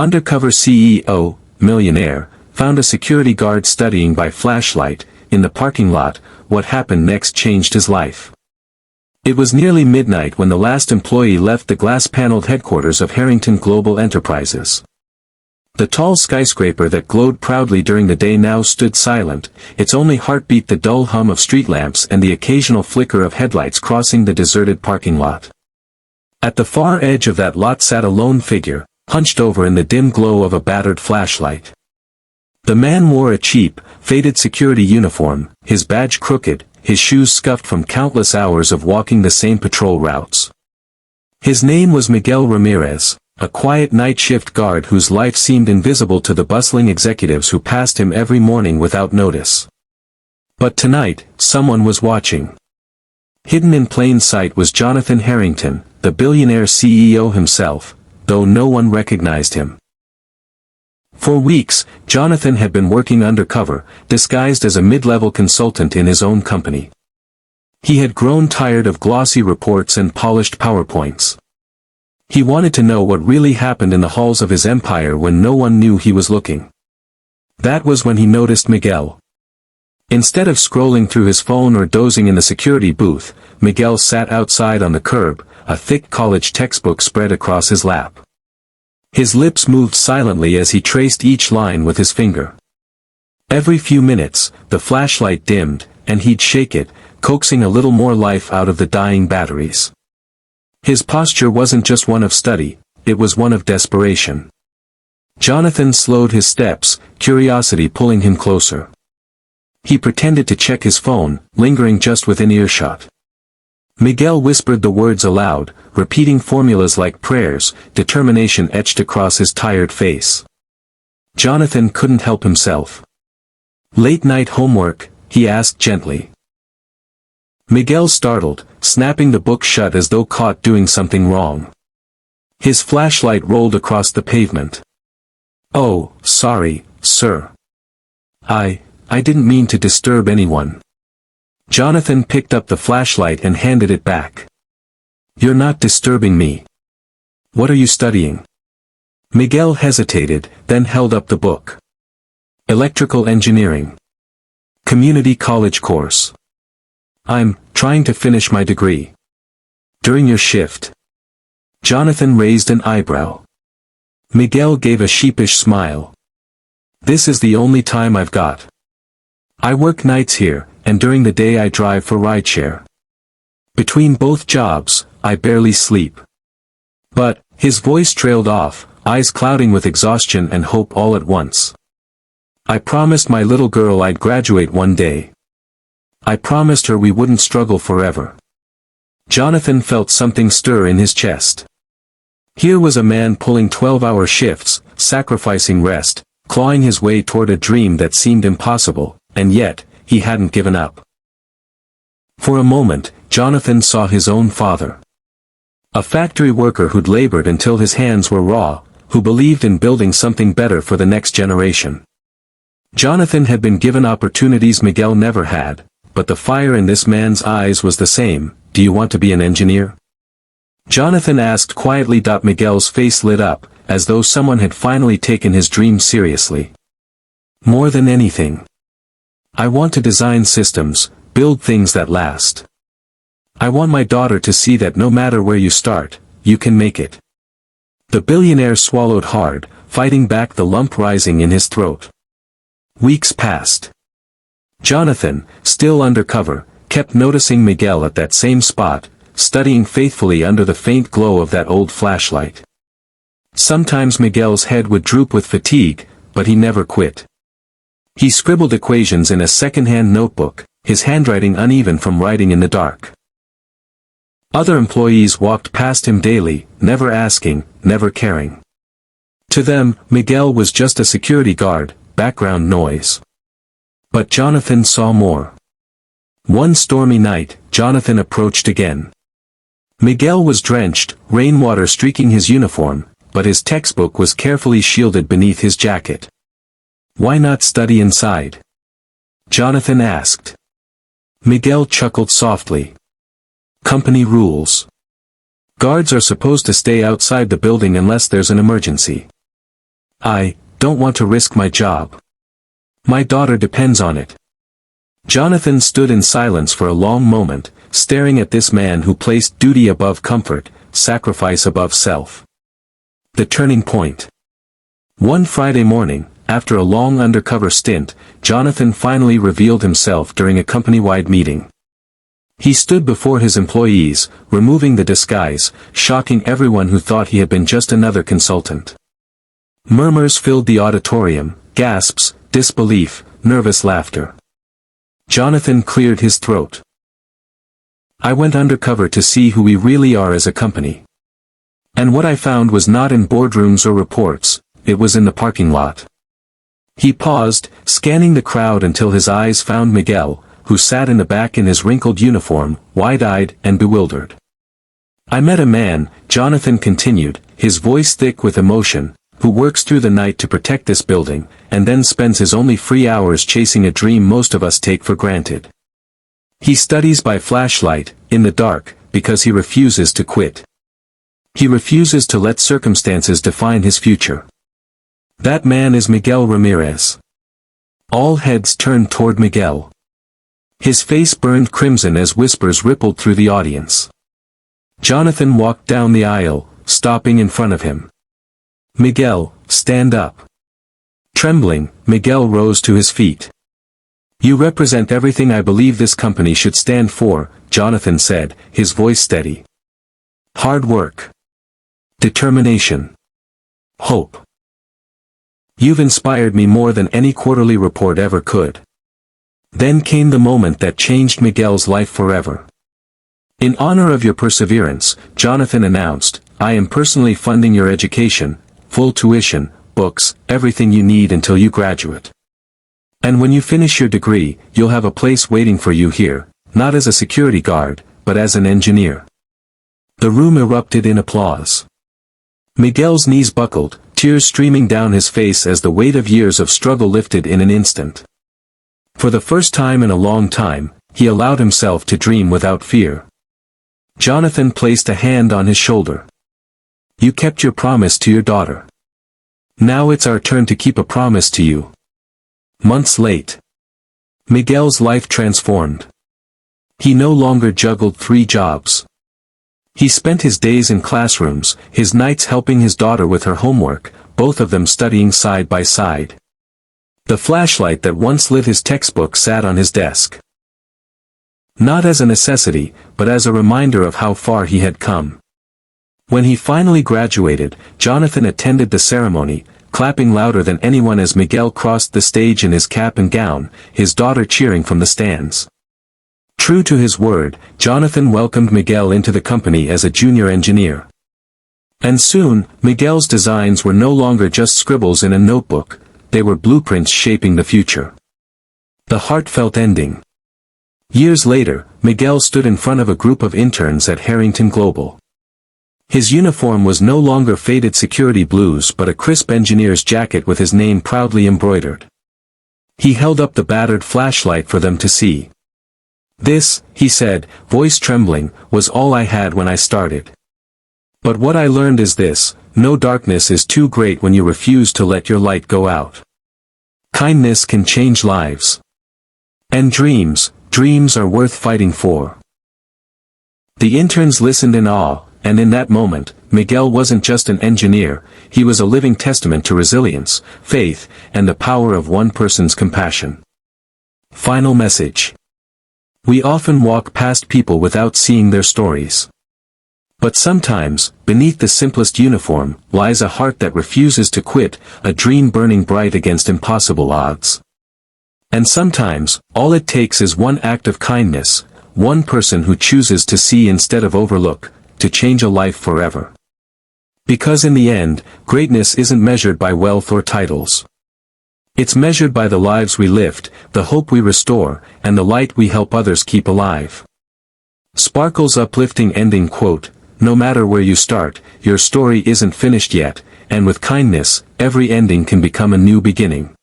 Undercover CEO, Millionaire, found a security guard studying by flashlight, in the parking lot. What happened next changed his life. It was nearly midnight when the last employee left the glass-paneled headquarters of Harrington Global Enterprises. The tall skyscraper that glowed proudly during the day now stood silent, its only heartbeat the dull hum of street lamps and the occasional flicker of headlights crossing the deserted parking lot. At the far edge of that lot sat a lone figure, hunched over in the dim glow of a battered flashlight. The man wore a cheap, faded security uniform, his badge crooked, his shoes scuffed from countless hours of walking the same patrol routes. His name was Miguel Ramirez, a quiet night shift guard whose life seemed invisible to the bustling executives who passed him every morning without notice. But tonight, someone was watching. Hidden in plain sight was Jonathan Harrington, the billionaire CEO himself, though no one recognized him. For weeks, Jonathan had been working undercover, disguised as a mid-level consultant in his own company. He had grown tired of glossy reports and polished PowerPoints. He wanted to know what really happened in the halls of his empire when no one knew he was looking. That was when he noticed Miguel. Instead of scrolling through his phone or dozing in the security booth, Miguel sat outside on the curb, a thick college textbook spread across his lap. His lips moved silently as he traced each line with his finger. Every few minutes, the flashlight dimmed, and he'd shake it, coaxing a little more life out of the dying batteries. His posture wasn't just one of study, it was one of desperation. Jonathan slowed his steps, curiosity pulling him closer. He pretended to check his phone, lingering just within earshot. Miguel whispered the words aloud, repeating formulas like prayers, determination etched across his tired face. Jonathan couldn't help himself. "Late night homework?" he asked gently. Miguel startled, snapping the book shut as though caught doing something wrong. His flashlight rolled across the pavement. "Oh, sorry, sir. I didn't mean to disturb anyone." Jonathan picked up the flashlight and handed it back. "You're not disturbing me. What are you studying?" Miguel hesitated, then held up the book. "Electrical engineering. Community college course. I'm trying to finish my degree." "During your shift?" Jonathan raised an eyebrow. Miguel gave a sheepish smile. "This is the only time I've got. I work nights here, and during the day I drive for rideshare. Between both jobs, I barely sleep." But, his voice trailed off, eyes clouding with exhaustion and hope all at once. "I promised my little girl I'd graduate one day. I promised her we wouldn't struggle forever." Jonathan felt something stir in his chest. Here was a man pulling 12-hour shifts, sacrificing rest, clawing his way toward a dream that seemed impossible, and yet, he hadn't given up. For a moment, Jonathan saw his own father. A factory worker who'd labored until his hands were raw, who believed in building something better for the next generation. Jonathan had been given opportunities Miguel never had, but the fire in this man's eyes was the same. "Do you want to be an engineer?" Jonathan asked quietly. Miguel's face lit up, as though someone had finally taken his dream seriously. "More than anything. I want to design systems, build things that last. I want my daughter to see that no matter where you start, you can make it." The billionaire swallowed hard, fighting back the lump rising in his throat. Weeks passed. Jonathan, still undercover, kept noticing Miguel at that same spot, studying faithfully under the faint glow of that old flashlight. Sometimes Miguel's head would droop with fatigue, but he never quit. He scribbled equations in a second-hand notebook, his handwriting uneven from writing in the dark. Other employees walked past him daily, never asking, never caring. To them, Miguel was just a security guard, background noise. But Jonathan saw more. One stormy night, Jonathan approached again. Miguel was drenched, rainwater streaking his uniform, but his textbook was carefully shielded beneath his jacket. "Why not study inside?" Jonathan asked. Miguel chuckled softly. "Company rules. Guards are supposed to stay outside the building unless there's an emergency." I don't want to risk my job. My daughter depends on it. Jonathan stood in silence for a long moment, staring at this man who placed duty above comfort, sacrifice above self. The turning point. One Friday morning, after a long undercover stint, Jonathan finally revealed himself during a company-wide meeting. He stood before his employees, removing the disguise, shocking everyone who thought he had been just another consultant. Murmurs filled the auditorium, gasps, disbelief, nervous laughter. Jonathan cleared his throat. I went undercover to see who we really are as a company. And what I found was not in boardrooms or reports, it was in the parking lot. He paused, scanning the crowd until his eyes found Miguel, who sat in the back in his wrinkled uniform, wide-eyed and bewildered. I met a man, Jonathan continued, his voice thick with emotion, who works through the night to protect this building, and then spends his only free hours chasing a dream most of us take for granted. He studies by flashlight, in the dark, because he refuses to quit. He refuses to let circumstances define his future. That man is Miguel Ramirez. All heads turned toward Miguel. His face burned crimson as whispers rippled through the audience. Jonathan walked down the aisle, stopping in front of him. Miguel, stand up. Trembling, Miguel rose to his feet. You represent everything I believe this company should stand for, Jonathan said, his voice steady. Hard work. Determination. Hope. You've inspired me more than any quarterly report ever could. Then came the moment that changed Miguel's life forever. In honor of your perseverance, Jonathan announced, I am personally funding your education, full tuition, books, everything you need until you graduate. And when you finish your degree, you'll have a place waiting for you here, not as a security guard, but as an engineer. The room erupted in applause. Miguel's knees buckled, tears streaming down his face as the weight of years of struggle lifted in an instant. For the first time in a long time, he allowed himself to dream without fear. Jonathan placed a hand on his shoulder. You kept your promise to your daughter. Now it's our turn to keep a promise to you. Months late. Miguel's life transformed. He no longer juggled 3 jobs. He spent his days in classrooms, his nights helping his daughter with her homework, both of them studying side by side. The flashlight that once lit his textbook sat on his desk. Not as a necessity, but as a reminder of how far he had come. When he finally graduated, Jonathan attended the ceremony, clapping louder than anyone as Miguel crossed the stage in his cap and gown, his daughter cheering from the stands. True to his word, Jonathan welcomed Miguel into the company as a junior engineer. And soon, Miguel's designs were no longer just scribbles in a notebook, they were blueprints shaping the future. The heartfelt ending. Years later, Miguel stood in front of a group of interns at Harrington Global. His uniform was no longer faded security blues but a crisp engineer's jacket with his name proudly embroidered. He held up the battered flashlight for them to see. This, he said, voice trembling, was all I had when I started. But what I learned is this, no darkness is too great when you refuse to let your light go out. Kindness can change lives. And dreams are worth fighting for. The interns listened in awe, and in that moment, Miguel wasn't just an engineer, he was a living testament to resilience, faith, and the power of one person's compassion. Final message. We often walk past people without seeing their stories. But sometimes, beneath the simplest uniform, lies a heart that refuses to quit, a dream burning bright against impossible odds. And sometimes, all it takes is one act of kindness, one person who chooses to see instead of overlook, to change a life forever. Because in the end, greatness isn't measured by wealth or titles. It's measured by the lives we lift, the hope we restore, and the light we help others keep alive. Sparkle's uplifting ending quote, no matter where you start, your story isn't finished yet, and with kindness, every ending can become a new beginning.